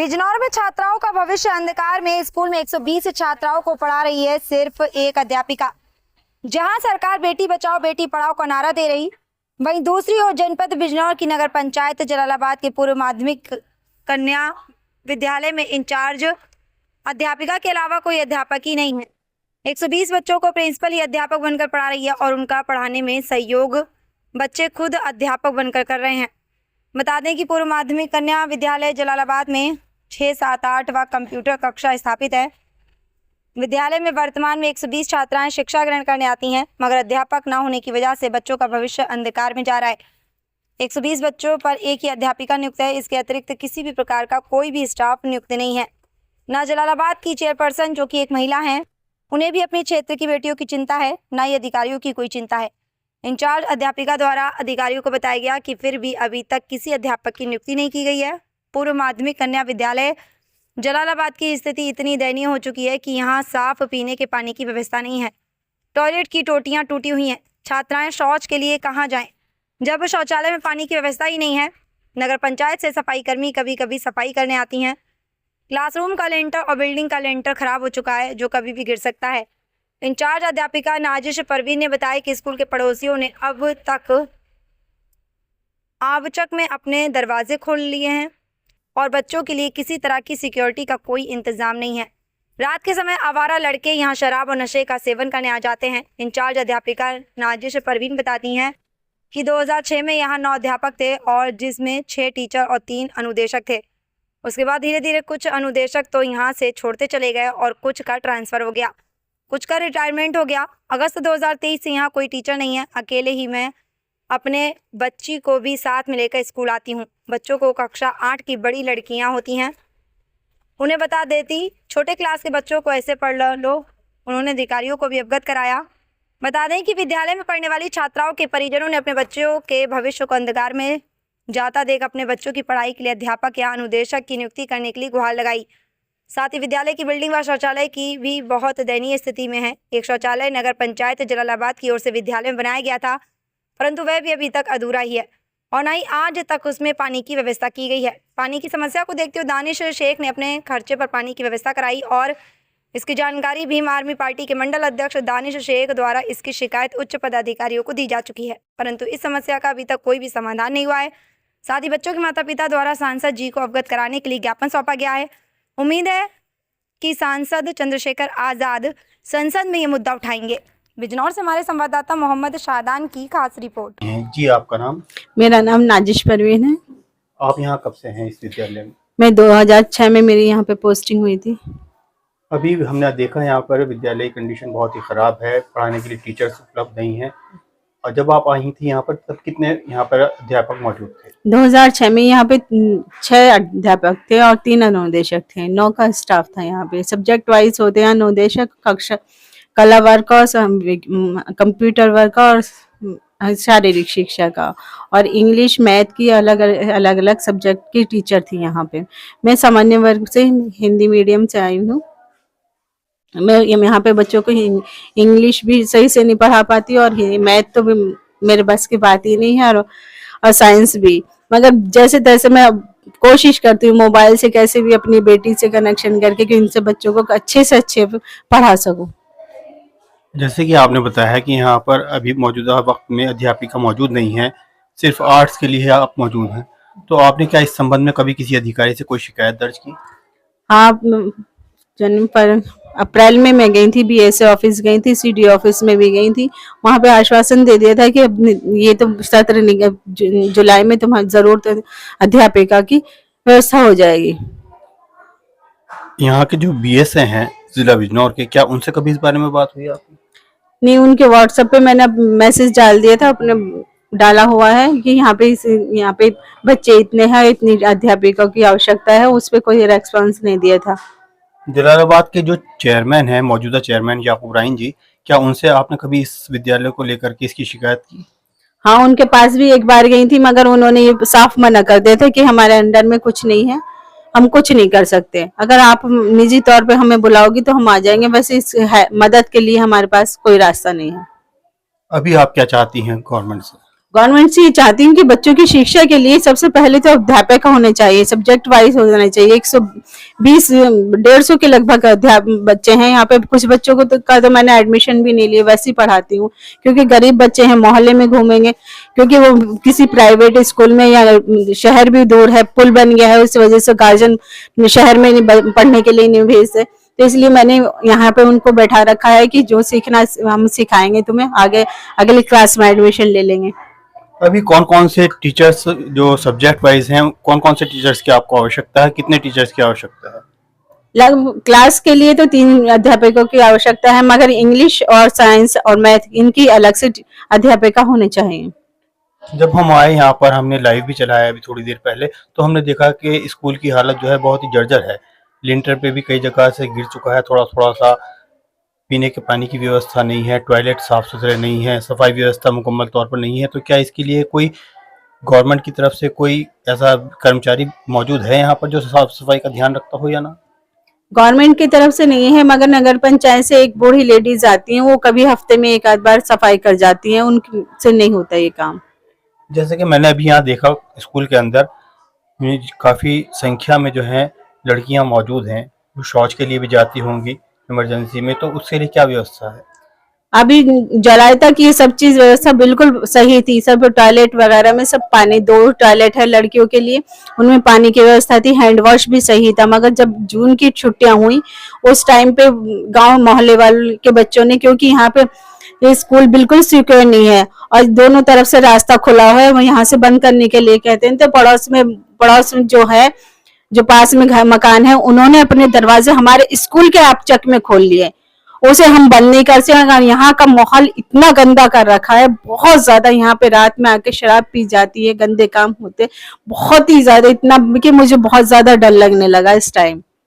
बिजनौर में छात्राओं का भविष्य अंधकार में। स्कूल में 120 छात्राओं को पढ़ा रही है सिर्फ एक अध्यापिका। जहां सरकार बेटी बचाओ बेटी पढ़ाओ का नारा दे रही, वहीं दूसरी ओर जनपद बिजनौर की नगर पंचायत जलालाबाद के पूर्व माध्यमिक कन्या विद्यालय में इंचार्ज अध्यापिका के अलावा कोई अध्यापक ही नहीं है। 120 बच्चों को प्रिंसिपल ही अध्यापक बनकर पढ़ा रही है और उनका पढ़ाने में सहयोग बच्चे खुद अध्यापक बनकर कर रहे हैं। बता दें कि पूर्व माध्यमिक कन्या विद्यालय जलालाबाद में 6, 7, 8 व कंप्यूटर कक्षा स्थापित है। विद्यालय में वर्तमान में 120 छात्राएं शिक्षा ग्रहण करने आती हैं, मगर अध्यापक न होने की वजह से बच्चों का भविष्य अंधकार में जा रहा है। 120 बच्चों पर एक ही अध्यापिका नियुक्त है। इसके अतिरिक्त किसी भी प्रकार का कोई भी स्टाफ नियुक्त नहीं है। न जलालाबाद की चेयरपर्सन जो कि एक महिला हैं, उन्हें भी अपने क्षेत्र की बेटियों की चिंता है, न ही अधिकारियों की कोई चिंता है। इंचार्ज अध्यापिका द्वारा अधिकारियों को बताया गया कि फिर भी अभी तक किसी अध्यापक की नियुक्ति नहीं की गई है। पूर्व माध्यमिक कन्या विद्यालय जलालाबाद की स्थिति इतनी दयनीय हो चुकी है कि यहाँ साफ पीने के पानी की व्यवस्था नहीं है। टॉयलेट की टोटियाँ टूटी हुई हैं। छात्राएं शौच के लिए कहाँ जाएं, जब शौचालय में पानी की व्यवस्था ही नहीं है। नगर पंचायत से सफाई कर्मी कभी कभी सफाई करने आती हैं। क्लासरूम का लेंटर और बिल्डिंग का लेंटर खराब हो चुका है, जो कभी भी गिर सकता है। इंचार्ज अध्यापिका नाजिश परवीन ने बताया कि स्कूल के पड़ोसियों ने अब तक आवचक में अपने दरवाजे खोल लिए हैं और बच्चों के लिए किसी तरह की सिक्योरिटी का कोई इंतजाम नहीं है। रात के समय आवारा लड़के यहां शराब और नशे का सेवन करने आ जाते हैं। इंचार्ज अध्यापिका नाजिश परवीन बताती हैं कि 2006 में यहां 9 अध्यापक थे और जिसमें 6 टीचर और 3 अनुदेशक थे। उसके बाद धीरे धीरे कुछ अनुदेशक तो यहाँ से छोड़ते चले गए और कुछ का ट्रांसफ़र हो गया, कुछ का रिटायरमेंट हो गया। अगस्त 2023 से यहाँ कोई टीचर नहीं है। अकेले ही मैं अपने बच्ची को भी साथ में लेकर स्कूल आती हूँ। बच्चों को कक्षा 8 की बड़ी लड़कियाँ होती हैं, उन्हें बता देती छोटे क्लास के बच्चों को ऐसे पढ़ लो। उन्होंने अधिकारियों को भी अवगत कराया। बता दें कि विद्यालय में पढ़ने वाली छात्राओं के परिजनों ने अपने बच्चों के भविष्य को अंधकार में जाता देख अपने बच्चों की पढ़ाई के लिए अध्यापक या अनुदेशक की नियुक्ति करने के लिए गुहार लगाई। साथ ही विद्यालय की बिल्डिंग व शौचालय की भी बहुत दयनीय स्थिति में है। एक शौचालय नगर पंचायत जलालाबाद की ओर से विद्यालय में बनाया गया था, परंतु वह भी अभी तक अधूरा ही है और न ही आज तक उसमें पानी की व्यवस्था की गई है। पानी की समस्या को देखते हुए दानिश शेख ने अपने खर्चे पर पानी की व्यवस्था कराई और इसकी जानकारी भीम आर्मी पार्टी के मंडल अध्यक्ष दानिश शेख द्वारा इसकी शिकायत उच्च पदाधिकारियों को दी जा चुकी है, परंतु इस समस्या का अभी तक कोई भी समाधान नहीं हुआ है। साथ ही बच्चों के माता पिता द्वारा सांसद जी को अवगत कराने के लिए ज्ञापन सौंपा गया है। उम्मीद है कि सांसद चंद्रशेखर आज़ाद संसद में ये मुद्दा उठाएंगे। बिजनौर से हमारे संवाददाता मोहम्मद शादान की खास रिपोर्ट। जी, आपका नाम? मेरा नाम नाजिश परवीन है। आप यहाँ कब से हैं इस विद्यालय में? मैं 2006 में मेरी यहाँ पे पोस्टिंग हुई थी। अभी हमने देखा यहाँ पर विद्यालय की कंडीशन बहुत ही ख़राब है, पढ़ाने के लिए टीचर्स उपलब्ध नहीं हैं। और जब आप आई थी यहाँ पर तब कितने यहाँ पर अध्यापक मौजूद थे? 2006 में यहाँ पे 6 अध्यापक थे और 3 अनुदेशक थे। 9 का स्टाफ था यहाँ पे। सब्जेक्ट वाइज होते हैं अनुदेशक, कक्षा कला वर्ग और कंप्यूटर वर्ग और शारीरिक शिक्षा का, और इंग्लिश मैथ की अलग अलग सब्जेक्ट की टीचर थी यहाँ पे। मैं सामान्य वर्ग से हिंदी मीडियम से आई हूँ। मैं यहाँ पे बच्चों को इंग्लिश भी सही से नहीं पढ़ा पाती और मैथ तो भी मेरे बस की बात ही नहीं है, और साइंस भी। मगर जैसे तैसे मैं कोशिश करती हूँ मोबाइल से कैसे भी अपनी बेटी से कनेक्शन करके कि इनसे बच्चों को अच्छे से अच्छे पढ़ा सकूं। जैसे कि आपने बताया है कि यहाँ पर अभी मौजूदा वक्त में अध्यापिका मौजूद नहीं है, सिर्फ आर्ट्स के लिए आप मौजूद हैं, तो आपने क्या इस संबंध में कभी किसी अधिकारी से कोई शिकायत दर्ज की? हाँ, जन्म पर अप्रैल में मैं गई थी, BSA ऑफिस गई थी, CD ऑफिस में भी गई थी। वहाँ पे आश्वासन दे दिया था कि अब ये तो सत्र जुलाई में तुम्हारी जरूर अध्यापिका की व्यवस्था हो जाएगी। यहाँ के जो BSA हैं जिला बिजनौर के, क्या उनसे कभी इस बारे में बात हुई आपकी? नहीं, उनके व्हाट्सएप पे मैंने मैसेज डाल दिया था, अपने डाला हुआ है कि यहाँ पे बच्चे इतने हैं, इतनी अध्यापिका की आवश्यकता है, उस पर कोई रेस्पॉन्स नहीं दिया था। जलालाबाद के जो चेयरमैन हैं, मौजूदा चेयरमैन याकूब राइन जी, क्या उनसे आपने कभी इस विद्यालय को लेकर के इसकी शिकायत की? हाँ, उनके पास भी एक बार गई थी, मगर उन्होंने ये साफ मना कर दिया था कि हमारे अंडर में कुछ नहीं है, हम कुछ नहीं कर सकते। अगर आप निजी तौर पे हमें बुलाओगी तो हम आ जाएंगे, वैसे इस मदद के लिए हमारे पास कोई रास्ता नहीं है। अभी आप क्या चाहती हैं गवर्नमेंट से? गवर्नमेंट से ये चाहती हूँ कि बच्चों की शिक्षा के लिए सबसे पहले तो अध्यापक होने चाहिए, सब्जेक्ट वाइज होने चाहिए। 120 150 के लगभग बच्चे हैं यहाँ पे। कुछ बच्चों को तो मैंने एडमिशन भी नहीं लिया, वैसे ही पढ़ाती हूँ, क्योंकि गरीब बच्चे हैं, मोहल्ले में घूमेंगे, क्योंकि वो किसी प्राइवेट स्कूल में, या शहर भी दूर है, पुल बन गया है, उस वजह से गार्जियन शहर में नहीं पढ़ने के लिए नहीं भेजते। तो इसलिए मैंने यहाँ पे उनको बैठा रखा है कि जो सीखना हम सिखाएंगे तुम्हें, आगे अगली क्लास में एडमिशन ले लेंगे। अभी कौन कौन से टीचर्स जो सब्जेक्ट वाइज हैं, कौन कौन से टीचर्स की आपको आवश्यकता है, कितने टीचर्स की आवश्यकता है? क्लास के लिए तो 3 अध्यापकों की आवश्यकता है, मगर इंग्लिश और साइंस और मैथ इनकी अलग से अध्यापिका होने चाहिए। जब हम आए यहाँ पर, हमने लाइव भी चलाया अभी थोड़ी देर पहले, तो हमने देखा कि स्कूल की हालत जो है बहुत ही जर्जर है। लिंटर पे भी कई जगह से गिर चुका है, थोड़ा थोड़ा सा। पीने के पानी की व्यवस्था नहीं है, टॉयलेट साफ सुथरे नहीं है, सफाई व्यवस्था मुकम्मल तौर पर नहीं है। तो क्या इसके लिए कोई गवर्नमेंट की तरफ से कोई ऐसा कर्मचारी मौजूद है यहाँ पर जो साफ सफाई का ध्यान रखता हो या ना? गवर्नमेंट की तरफ से नहीं है, मगर नगर पंचायत से एक बूढ़ी लेडीज आती हैं, वो कभी हफ्ते में एक आध बार सफाई कर जाती हैं, उनसे नहीं होता ये काम। जैसे कि मैंने अभी यहाँ देखा स्कूल के अंदर काफ़ी संख्या में जो है लड़कियाँ मौजूद हैं, वो शौच के लिए भी जाती होंगी इमरजेंसी में, तो उसके लिए क्या व्यवस्था है? अभी जुलाई तक ये सब चीज व्यवस्था बिल्कुल सही थी, सब टॉयलेट वगैरह में सब पानी, 2 टॉयलेट है लड़कियों के लिए, उनमें पानी की व्यवस्था थी, हैंड वॉश भी सही था। मगर जब जून की छुट्टियां हुई, उस टाइम पे गांव मोहल्ले वाले के बच्चों ने, क्योंकि यहाँ पे ये स्कूल बिल्कुल सिक्योर नहीं है और दोनों तरफ से रास्ता खुला हुआ है, वो यहाँ से बंद करने के लिए कहते हैं, तो पड़ोस में जो है, जो पास में घर मकान है, उन्होंने अपने दरवाजे हमारे स्कूल के आपचक में खोल लिए, उसे हम बंद नहीं कर सकते। यहाँ का माहौल इतना गंदा कर रखा है, बहुत ज्यादा। यहाँ पे रात में आके शराब पी जाती है, गंदे काम होते बहुत ही ज्यादा, इतना कि मुझे बहुत ज्यादा डर लगने लगा इस टाइम।